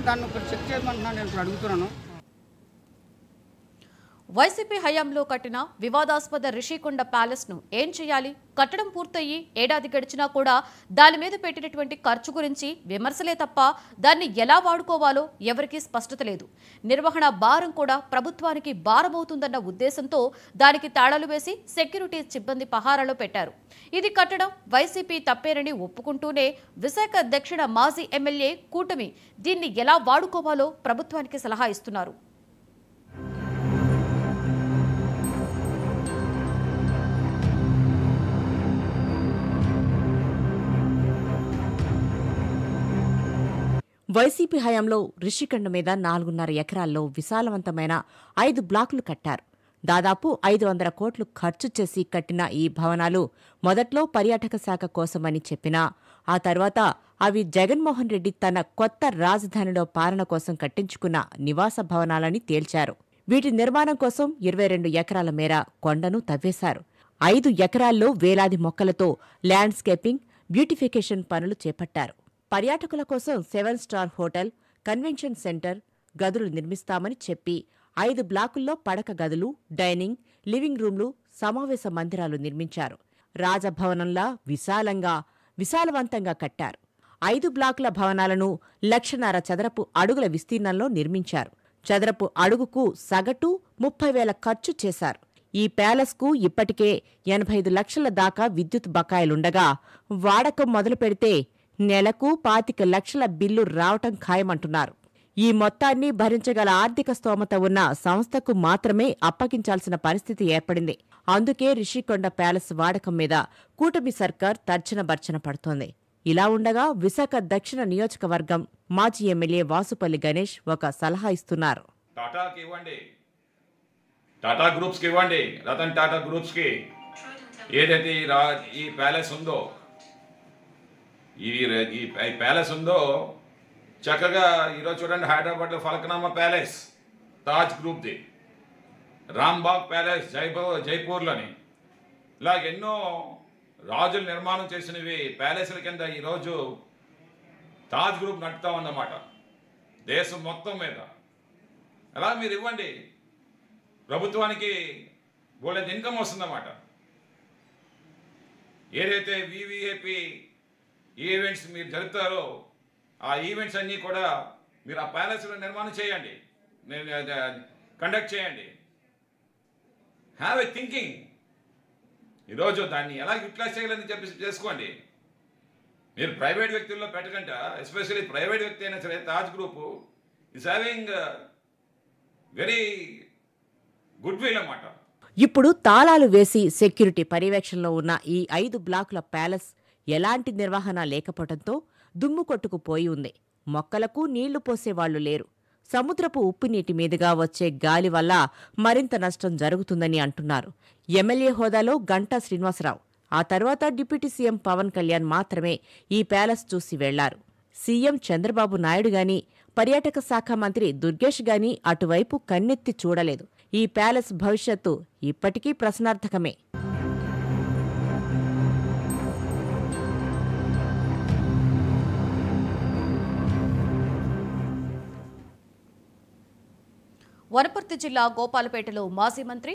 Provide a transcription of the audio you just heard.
దాన్ని ఒకటి చెక్ చేయమంటున్నాను, నేను ఇప్పుడు అడుగుతున్నాను. వైసీపీ హయాంలో కట్టిన వివాదాస్పద రిషికొండ ప్యాలెస్ ను ఏం చేయాలి? కట్టడం పూర్తయి ఏడాది గడిచినా కూడా దాని మీద పెట్టినటువంటి ఖర్చు గురించి విమర్శలే తప్ప దాన్ని ఎలా వాడుకోవాలో ఎవరికీ స్పష్టత లేదు. నిర్వహణ భారం కూడా ప్రభుత్వానికి భారమవుతుందన్న ఉద్దేశంతో దానికి తాళాలు వేసి సెక్యూరిటీ సిబ్బంది పహారాలో పెట్టారు. ఇది కట్టడం వైసీపీ తప్పేనని ఒప్పుకుంటూనే విశాఖ దక్షిణ మాజీ ఎమ్మెల్యే కూటమి దీన్ని ఎలా వాడుకోవాలో ప్రభుత్వానికి సలహా ఇస్తున్నారు. వైసీపీ హయాంలో రిషికొండ మీద 4.5 ఎకరాల్లో విశాలవంతమైన 5 బ్లాకులు కట్టారు. దాదాపు 500 కోట్లు ఖర్చు చేసి కట్టిన ఈ భవనాలు మొదట్లో పర్యాటక శాఖ కోసమని చెప్పినా ఆ తర్వాత అవి జగన్మోహన్ రెడ్డి తన కొత్త రాజధానిలో పాలన కోసం కట్టించుకున్న నివాస భవనాలని తేల్చారు. వీటి నిర్మాణం కోసం 22 ఎకరాల మేర కొండను తవ్వేశారు. 5 ఎకరాల్లో వేలాది మొక్కలతో ల్యాండ్స్కేపింగ్, బ్యూటిఫికేషన్ పనులు చేపట్టారు. పర్యాటకుల కోసం 7 స్టార్ హోటల్, కన్వెన్షన్ సెంటర్, గదులు నిర్మిస్తామని చెప్పి 5 బ్లాకుల్లో పడక గదులు, డైనింగ్, లివింగ్ రూమ్లు, సమావేశ మందిరాలు నిర్మించారు. రాజభవనంలా విశాలవంతంగా కట్టారు. 5 బ్లాకుల భవనాలను 1,50,000 చదరపు అడుగుల విస్తీర్ణంలో నిర్మించారు. చదరపు అడుగుకు సగటు 30,000 ఖర్చు చేశారు. ఈ ప్యాలెస్కు ఇప్పటికే 85 లక్షల దాకా విద్యుత్ బకాయిలుండగా వాడకం మొదలు పెడితే నెలకు 25 లక్షల బిల్లు రావటం ఖాయమంటున్నారు. ఈ మొత్తాన్ని భరించగల ఆర్థిక స్తోమత ఉన్న సంస్థకు మాత్రమే అప్పగించాల్సిన పరిస్థితి ఏర్పడింది. అందుకే రిషికొండ ప్యాలెస్ వాడకం మీద కూటమి సర్కార్ తర్జన పడుతోంది. ఇలా ఉండగా విశాఖ దక్షిణ నియోజకవర్గం మాజీ ఎమ్మెల్యే వాసుపల్లి గణేష్ ఒక సలహా ఇస్తున్నారు. టాటా గ్రూప్స్కి ఇవ్వండి, రతన్ టాటా గ్రూప్స్కి ఏదైతే ఈ ప్యాలెస్ ఉందో, ఈ ప్యాలెస్ ఉందో చక్కగా ఈరోజు చూడండి, హైదరాబాద్లో ఫలక్నామా ప్యాలెస్ తాజ్ గ్రూప్ది, రాంబాగ్ ప్యాలెస్ జైపూర్లోని, ఇలాగ ఎన్నో రాజులు నిర్మాణం చేసినవి ప్యాలెస్ల కింద ఈరోజు తాజ్ గ్రూప్ నడుపుతామన్నమాట దేశం మొత్తం మీద. అలా మీరు ఇవ్వండి, ప్రభుత్వానికి బోలెంత ఇన్కమ్ వస్తుందన్నమాట. ఏదైతే వివిఐపి ఈవెంట్స్ మీరు జరుపుతారో ఆ ఈవెంట్స్ అన్నీ కూడా మీరు ఆ ప్యాలెస్లో నిర్మాణం చేయండి, కండక్ట్ చేయండి. Have a thinking. ఈరోజు దాన్ని ఎలా యూటిలైజ్ చేయాలని చెప్పి చేసుకోండి. మీరు ప్రైవేట్ వ్యక్తుల్లో పెట్టకంట, ఎస్పెషల్లీ ప్రైవేట్ వ్యక్తి అయినా సరే Taj group is having very good will అన్నమాట. ఇప్పుడు తాళాలు వేసి సెక్యూరిటీ పర్యవేక్షణలో ఉన్న ఈ 5 బ్లాకుల ప్యాలెస్ ఎలాంటి నిర్వహణ లేకపోవడంతో దుమ్ము కొట్టుకుపోయి ఉంది. మొక్కలకు నీళ్లు పోసేవాళ్లు లేరు. సముద్రపు ఉప్పు నీటి మీదుగా వచ్చే గాలి వల్ల మరింత నష్టం జరుగుతుందని అంటున్నారు. ఎమ్మెల్యే హోదాలో గంటా శ్రీనివాసరావు, ఆ తర్వాత డిప్యూటీ సీఎం పవన్ కళ్యాణ్ మాత్రమే ఈ ప్యాలెస్ చూసి వెళ్లారు. సీఎం చంద్రబాబు నాయుడు గాని, పర్యాటక శాఖ మంత్రి దుర్గేష్ గాని అటువైపు కన్నెత్తి చూడలేదు. ఈ ప్యాలెస్ భవిష్యత్తు ఇప్పటికీ ప్రశ్నార్థకమే. వనపర్తి జిల్లా గోపాలపేటలో మాజీ మంత్రి